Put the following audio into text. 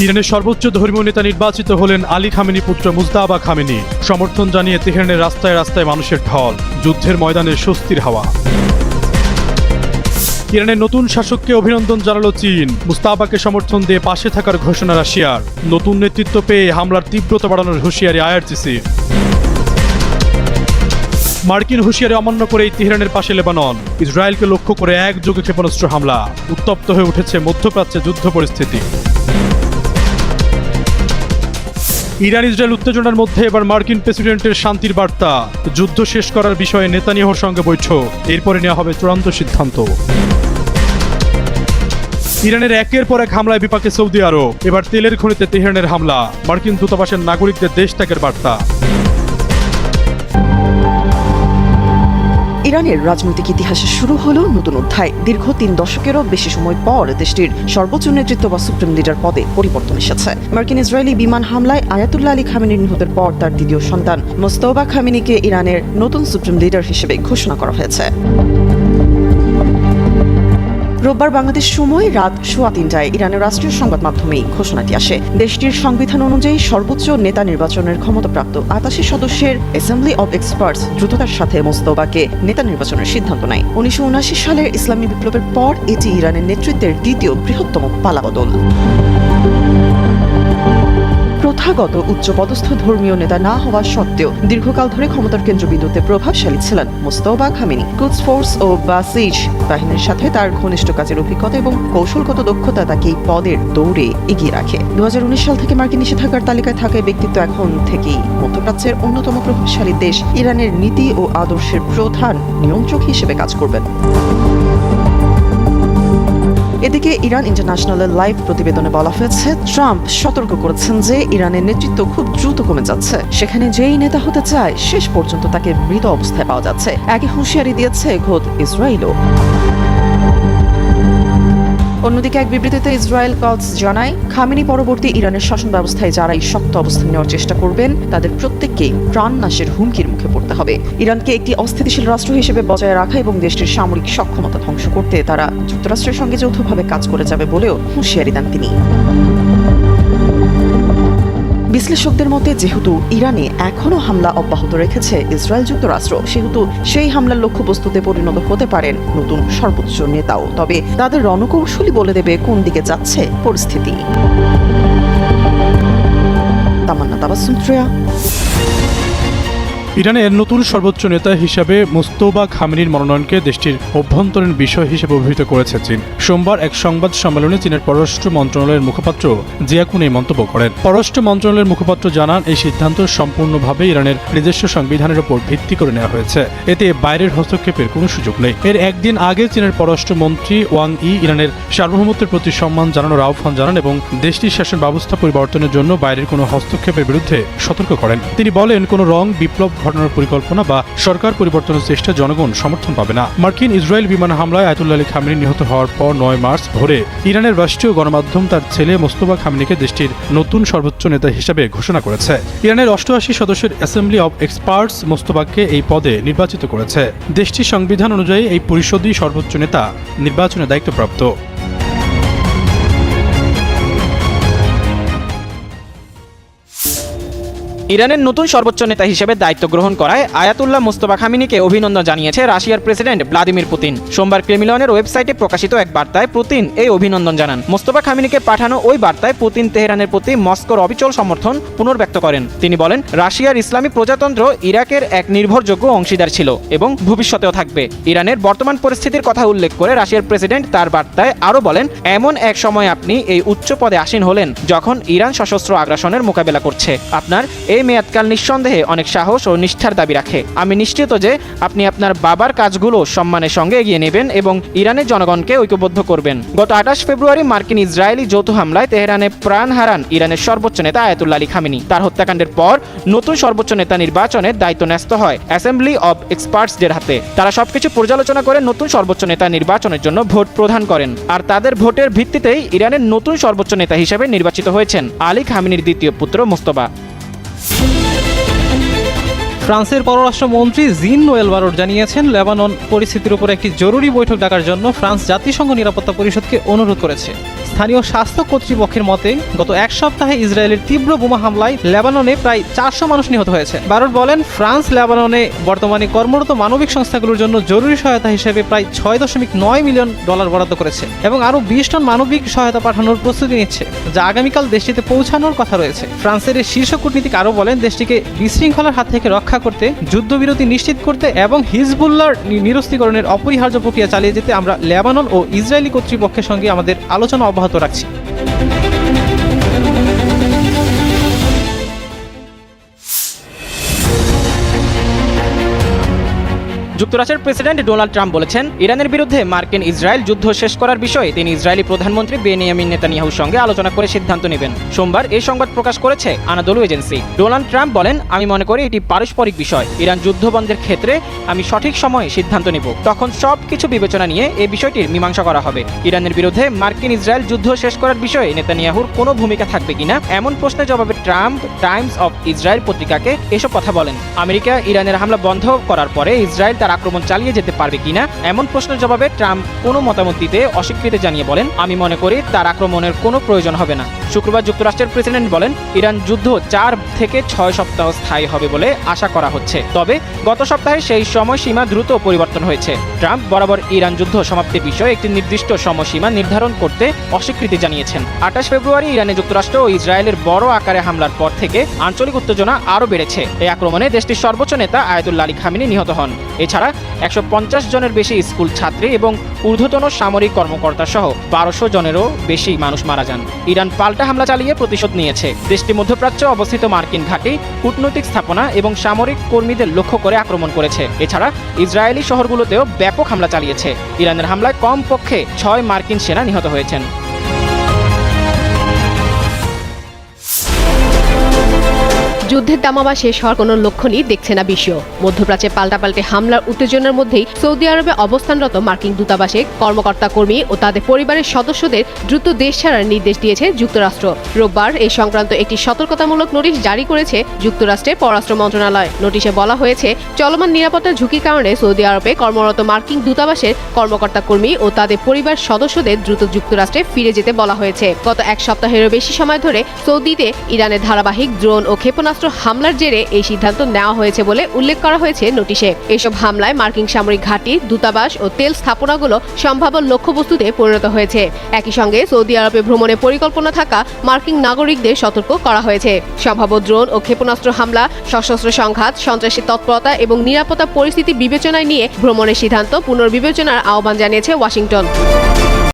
ইরানের সর্বোচ্চ ধর্মীয় নেতা নির্বাচিত হলেন আলী খামেনি পুত্র মুজতাবা খামেনি। সমর্থন জানিয়ে তেহরানের রাস্তায় রাস্তায় মানুষের ঢল, যুদ্ধের ময়দানে স্বস্তির হাওয়া। ইরানের নতুন শাসককে অভিনন্দন জানালো চীন। মুস্তাবাকে সমর্থন দিয়ে পাশে থাকার ঘোষণা রাশিয়ার। নতুন নেতৃত্ব পেয়ে হামলার তীব্রতা বাড়ানোর হুঁশিয়ারি আইআরজিসি। মার্কিন হুঁশিয়ারি অমান্য করেই তেহরানের পাশে লেবানন। ইসরায়েলকে লক্ষ্য করে একযোগে ক্ষেপণাস্ত্র হামলা। উত্তপ্ত হয়ে উঠেছে মধ্যপ্রাচ্যে যুদ্ধ পরিস্থিতি। ইরান ইসরায়েল উত্তেজনার মধ্যে এবার মার্কিন প্রেসিডেন্টের শান্তির বার্তা। যুদ্ধ শেষ করার বিষয়ে নেতানিয়াহুর সঙ্গে বৈঠক, এরপরে নেওয়া হবে চূড়ান্ত সিদ্ধান্ত। ইরানের একের পর এক হামলায় বিপাকে সৌদি আরব। এবার তেলের খনিতে তেহরানের হামলা। মার্কিন দূতাবাসের নাগরিকদের দেশ ত্যাগের বার্তা। ইরানের রাজনৈতিক ইতিহাসে শুরু হলো নতুন অধ্যায়। দীর্ঘ 3 দশকেরও বেশি সময় পর দেশটির সর্বোচ্চ নেতৃত্ব বা সুপ্রিম লিডার পদে পরিবর্তন এসেছে। মার্কিন ইসরায়েলি বিমান হামলায় আয়াতুল্লাহ আলী খামেনির নিহতের পর তার দ্বিতীয় সন্তান মোস্তফা খামেনিকে ইরানের নতুন সুপ্রিম লিডার হিসেবে ঘোষণা করা হয়েছে। রোববার বাংলাদেশ সময় রাত 3:15টায় ইরানের রাষ্ট্রীয় সংবাদ মাধ্যমে ঘোষণাটি আসে। দেশটির সংবিধান অনুযায়ী সর্বোচ্চ নেতা নির্বাচনের ক্ষমতাপ্রাপ্ত 88 সদস্যের অ্যাসেম্বলি অব এক্সপার্টস দ্রুততার সাথে মোস্তফাকে নেতা নির্বাচনের সিদ্ধান্ত নেয়। 1979 সালের ইসলামী বিপ্লবের পর এটি ইরানের নেতৃত্বের দ্বিতীয় বৃহত্তম পালাবদল। প্রথাগত উচ্চপদস্থ ধর্মীয় নেতা না হওয়া সত্ত্বেও দীর্ঘকাল ধরে ক্ষমতার কেন্দ্রবিন্দুতে প্রভাবশালী ছিলেন মোস্তফা খামেনি। কুদস ফোর্স ও বাসিজ বাহিনীর সাথে তার ঘনিষ্ঠ কাজের অভিজ্ঞতা এবং কৌশলগত দক্ষতা তাকে এই পদের দৌড়ে এগিয়ে রাখে। 2019 সাল থেকে মার্কিন নিষেধাজ্ঞার তালিকায় থাকা ব্যক্তিত্ব এখন থেকেই মধ্যপ্রাচ্যের অন্যতম প্রভাবশালী দেশ ইরানের নীতি ও আদর্শের প্রধান নিয়ন্ত্রক হিসেবে কাজ করবেন। এদিকে ইরান ইন্টারন্যাশনালের লাইভ প্রতিবেদনে বলা হয়েছে, ট্রাম্প সতর্ক করেছেন যে ইরানের নেতৃত্ব খুব দ্রুত কমে যাচ্ছে। সেখানে যেই নেতা হতে চায় শেষ পর্যন্ত তাকে মৃত অবস্থায় পাওয়া যাচ্ছে। একই হুঁশিয়ারি দিয়েছে খোদ ইসরায়েলও। অন্যদিকে এক বিবৃতিতে ইসরায়েল কলস জানায়, খামেনি পরবর্তী ইরানের শাসন ব্যবস্থায় যারাই শক্ত অবস্থান নেওয়ার চেষ্টা করবেন তাদের প্রত্যেককেই প্রাণনাশের হুমকির মুখে পড়তে হবে। ইরানকে একটি অস্থিতিশীল রাষ্ট্র হিসেবে বজায় রাখা এবং দেশটির সামরিক সক্ষমতা ধ্বংস করতে তারা যুক্তরাষ্ট্রের সঙ্গে যৌথভাবে কাজ করে যাবে বলেও হুঁশিয়ারি দেন তিনি। বিশ্লেষকদের মতে, যেহেতু ইরানে এখনও হামলা অব্যাহত রেখেছে ইসরায়েল যুক্তরাষ্ট্র, সেহেতু সেই হামলার লক্ষ্যবস্তুতে পরিণত হতে পারেন নতুন সর্বোচ্চ নেতাও। তবে তাদের রণকৌশলই বলে দেবে কোন দিকে যাচ্ছে পরিস্থিতি। তামান্না তাবাসসুম, ইরানের নতুন সর্বোচ্চ নেতা হিসাবে মোস্তফা খামেনির মনোনয়নকে দেশটির অভ্যন্তরীণ বিষয় হিসেবে অভিহিত করেছে চীন। সোমবার এক সংবাদ সম্মেলনে চীনের পররাষ্ট্র মন্ত্রণালয়ের মুখপাত্র জিয়াকুন এই মন্তব্য করেন। পররাষ্ট্র মন্ত্রণালয়ের মুখপাত্র জানান, এই সিদ্ধান্ত সম্পূর্ণভাবে ইরানের নিজস্ব সংবিধানের উপর ভিত্তি করে নেওয়া হয়েছে। এতে বাইরের হস্তক্ষেপের কোনো সুযোগ নেই। এর একদিন আগে চীনের পররাষ্ট্রমন্ত্রী ওয়াং ই ইরানের সার্বভৌমত্বের প্রতি সম্মান জানানোর আহ্বান জানান এবং দেশটির শাসন ব্যবস্থা পরিবর্তনের জন্য বাইরের কোনো হস্তক্ষেপের বিরুদ্ধে সতর্ক করেন। তিনি বলেন, কোনো রং বিপ্লব ঘটানোর পরিকল্পনা বা সরকার পরিবর্তনের চেষ্টা জনগণ সমর্থন পাবে না। মার্কিন ইসরায়েল বিমান হামলায় আয়াতুল্লাহ আলী খামেনি নিহত হওয়ার পর 9 মার্চ ভোরে ইরানের রাষ্ট্রীয় গণমাধ্যম তার ছেলে মোস্তফা খামেনিকে দেশটির নতুন সর্বোচ্চ নেতা হিসেবে ঘোষণা করেছে। ইরানের 88 সদস্যের অ্যাসেম্বলি অব এক্সপার্টস মোস্তফাকে এই পদে নির্বাচিত করেছে। দেশটির সংবিধান অনুযায়ী এই পরিষদই সর্বোচ্চ নেতা নির্বাচনে দায়িত্বপ্রাপ্ত। ইরানের নতুন সর্বোচ্চ নেতা হিসেবে দায়িত্ব গ্রহণ করায় আয়াতুল্লাহ মোস্তফা খামেনিকে অভিনন্দন জানিয়েছে রাশিয়ার প্রেসিডেন্ট ভ্লাদিমির পুতিন। সোমবার ক্রেমলিনের ওয়েবসাইটে প্রকাশিত এক বার্তায় পুতিন এই অভিনন্দন জানান। মোস্তফা খামেনিকে পাঠানো ওই বার্তায় পুতিন তেহরানের প্রতি মস্কোর অবিচল সমর্থন পুনর্ব্যক্ত করেন। তিনি বলেন, রাশিয়ার ইসলামী প্রজাতন্ত্র ইরাকের এক নির্ভরযোগ্য অংশীদার ছিল এবং ভবিষ্যতেও থাকবে। ইরানের বর্তমান পরিস্থিতির কথা উল্লেখ করে রাশিয়ার প্রেসিডেন্ট তার বার্তায় আরও বলেন, এমন এক সময় আপনি এই উচ্চ পদে আসীন হলেন যখন ইরান সশস্ত্র আগ্রাসনের মোকাবেলা করছে। আপনার এই মেয়াদকাল নিঃসন্দেহে অনেক সাহস ও নিষ্ঠার দাবি রাখে। আমি নিশ্চিত যে আপনি আপনার বাবার কাজগুলো সম্মানের সঙ্গে এগিয়ে নেবেন এবং ইরানের জনগণকে ঐক্যবদ্ধ করবেন। গত 28 ফেব্রুয়ারি মার্কিন ইসরায়েলি যৌথ হামলায় তেহরানে প্রাণ হারান ইরানের সর্বোচ্চ নেতা আয়াতুল্লাহ আলী খামেনি। তার হত্যাকাণ্ডের পর নতুন সর্বোচ্চ নেতা নির্বাচনের দায়িত্ব ন্যস্ত হয় অ্যাসেম্বলি অব এক্সপার্টসদের হাতে। তারা সবকিছু পর্যালোচনা করে নতুন সর্বোচ্চ নেতা নির্বাচনের জন্য ভোট প্রদান করেন। আর তাদের ভোটের ভিত্তিতেই ইরানের নতুন সর্বোচ্চ নেতা হিসেবে নির্বাচিত হয়েছেন আলী খামেনির দ্বিতীয় পুত্র মোস্তফা। ফ্রান্সের পররাষ্ট্রমন্ত্রী জিন নোয়েল বারোট জানিয়েছেন, লেবানন পরিস্থিতির উপর একটি জরুরি বৈঠক ডাকার জন্য ফ্রান্স জাতিসংঘ নিরাপত্তা পরিষদকে অনুরোধ করেছে। স্থানীয় স্বাস্থ্য কর্তৃপক্ষের মতে গত এক সপ্তাহে ইসরায়েলের তীব্র বোমা হামলায় লেবাননে প্রায় 400 মানুষ নিহত হয়েছে। বারোট বলেন, ফ্রান্স লেবাননে বর্তমানে কর্মরত মানবিক সংস্থাগুলোর জন্য জরুরি সহায়তা হিসেবে প্রায় $6.9 মিলিয়ন বরাদ্দ করেছে এবং আরও 20 টন মানবিক সহায়তা পাঠানোর প্রস্তুতি নিচ্ছে, যা আগামীকাল দেশটিতে পৌঁছানোর কথা রয়েছে। ফ্রান্সের এই শীর্ষ কূটনীতিক আরও বলেন, দেশটিকে বিশৃঙ্খলার হাত থেকে রক্ষা করতে, যুদ্ধবিরতি নিশ্চিত করতে এবং হিজবুল্লাহর নিরস্ত্রীকরণের অপরিহার্য প্রক্রিয়া চালিয়ে যেতে আমরা লেবানন ও ইসরায়েলি কর্তৃপক্ষের সঙ্গে আমাদের আলোচনা অব্যাহত রাখছি। যুক্তরাষ্ট্রের প্রেসিডেন্ট ডোনাল্ড ট্রাম্প বলেছেন, ইরানের বিরুদ্ধে মার্কিন ইসরায়েল যুদ্ধ শেষ করার বিষয়ে তিনি ইসরায়েলি প্রধানমন্ত্রী বেনিয়ামিন নেতানিয়াহুর সঙ্গে আলোচনা করে সিদ্ধান্ত নেবেন। সোমবার এই সংবাদ প্রকাশ করেছে আনাদোলু এজেন্সি। ডোনাল্ড ট্রাম্প বলেন, আমি মনে করি এটি পারস্পরিক বিষয়। ইরান যুদ্ধ বন্ধের ক্ষেত্রে আমি সঠিক সময়ে সিদ্ধান্ত নেব, তখন সব কিছু বিবেচনা নিয়ে এই বিষয়টির মীমাংসা করা হবে। ইরানের বিরুদ্ধে মার্কিন ইসরায়েল যুদ্ধ শেষ করার বিষয়ে নেতানিয়াহুর কোনো ভূমিকা থাকবে কিনা এমন প্রশ্নের জবাবে ট্রাম্প টাইমস অফ ইসরায়েল পত্রিকাকে এসব কথা বলেন। আমেরিকা ইরানের হামলা বন্ধ করার পরে ইসরায়েল তার আক্রমণ চালিয়ে যেতে পারবে কিনা এমন প্রশ্নের জবাবে ট্রাম্প কোনো মতামত দিতে অস্বীকৃতি জানিয়ে বলেন, আমি মনে করি তার আক্রমণের কোনো প্রয়োজন হবে না। শুক্রবার যুক্তরাষ্ট্রের প্রেসিডেন্ট বলেন, ইরান যুদ্ধ 4 থেকে 6 সপ্তাহ স্থায়ী হবে বলে আশা করা হচ্ছে, তবে গত সপ্তাহে সেই সময়সীমা দ্রুত পরিবর্তন হয়েছে। ট্রাম্প বরাবর ইরান যুদ্ধ সমাপ্তির বিষয়ে একটি নির্দিষ্ট সময়সীমা নির্ধারণ করতে অস্বীকৃতি জানিয়েছেন। 28 ফেব্রুয়ারি ইরানে যুক্তরাষ্ট্র ও ইসরায়েলের বড় আকারে হামলার পর থেকে আঞ্চলিক উত্তেজনা আরও বেড়েছে। এই আক্রমণে দেশটির সর্বোচ্চ নেতা আয়াতুল্লাহ আলী খামেনি নিহত হন। এছাড়া 150 জনের বেশি স্কুল ছাত্রী এবং ঊর্ধ্বতন সামরিক কর্মকর্তা সহ 1200 জনেরও বেশি মানুষ মারা যান। ইরান পাল্টা হামলা চালিয়ে প্রতিশোধ নিয়েছে। দেশটি মধ্যপ্রাচ্যে অবস্থিত মার্কিন ঘাঁটি, কূটনৈতিক স্থাপনা এবং সামরিক কর্মীদের লক্ষ্য করে আক্রমণ করেছে। এছাড়া ইসরায়েলি শহরগুলোতেও ব্যাপক হামলা চালিয়েছে। ইরানের হামলায় কমপক্ষে 6 মার্কিন সেনা নিহত হয়েছেন। যুদ্ধের দামামা শেষ হওয়ার কোনো লক্ষণই দেখছে না বিশ্ব। মধ্যপ্রাচ্যে পাল্টাপাল্টে হামলার উত্তেজনার মধ্যেই সৌদি আরবে অবস্থানরত মার্কিন দূতাবাসে কর্মকর্তা কর্মী ও তাদের পরিবারের সদস্যদের দ্রুত দেশ ছাড়ার নির্দেশ দিয়েছে যুক্তরাষ্ট্র। রোববার এই সংক্রান্ত একটি সতর্কতামূলক নোটিশ জারি করেছে যুক্তরাষ্ট্রের পররাষ্ট্র মন্ত্রণালয়। নোটিশে বলা হয়েছে, চলমান নিরাপত্তা ঝুঁকির কারণে সৌদি আরবে কর্মরত মার্কিন দূতাবাসের কর্মকর্তা কর্মী ও তাদের পরিবার সদস্যদের দ্রুত যুক্তরাষ্ট্রে ফিরে যেতে বলা হয়েছে। গত এক সপ্তাহেরও বেশি সময় ধরে সৌদিতে ইরানের ধারাবাহিক ড্রোন ও ক্ষেপণাস্ত্র হামলার জেরে এই সিদ্ধান্ত নেওয়া হয়েছে বলে উল্লেখ করা হয়েছে নোটিশে। এসব হামলায় মার্কিন সামরিক ঘাঁটি, দূতাবাস ও তেল স্থাপনাগুলো সম্ভাব্য লক্ষ্যবস্তুতে পরিণত হয়েছে। একই সঙ্গে সৌদি আরবে ভ্রমণের পরিকল্পনা থাকা মার্কিন নাগরিকদের সতর্ক করা হয়েছে। সম্ভাব্য ড্রোন ও ক্ষেপণাস্ত্র হামলা, সশস্ত্র সংঘাত, সন্ত্রাসী তৎপরতা এবং নিরাপত্তা পরিস্থিতি বিবেচনায় নিয়ে ভ্রমণের সিদ্ধান্ত পুনর্বিবেচনার আহ্বান জানিয়েছে ওয়াশিংটন।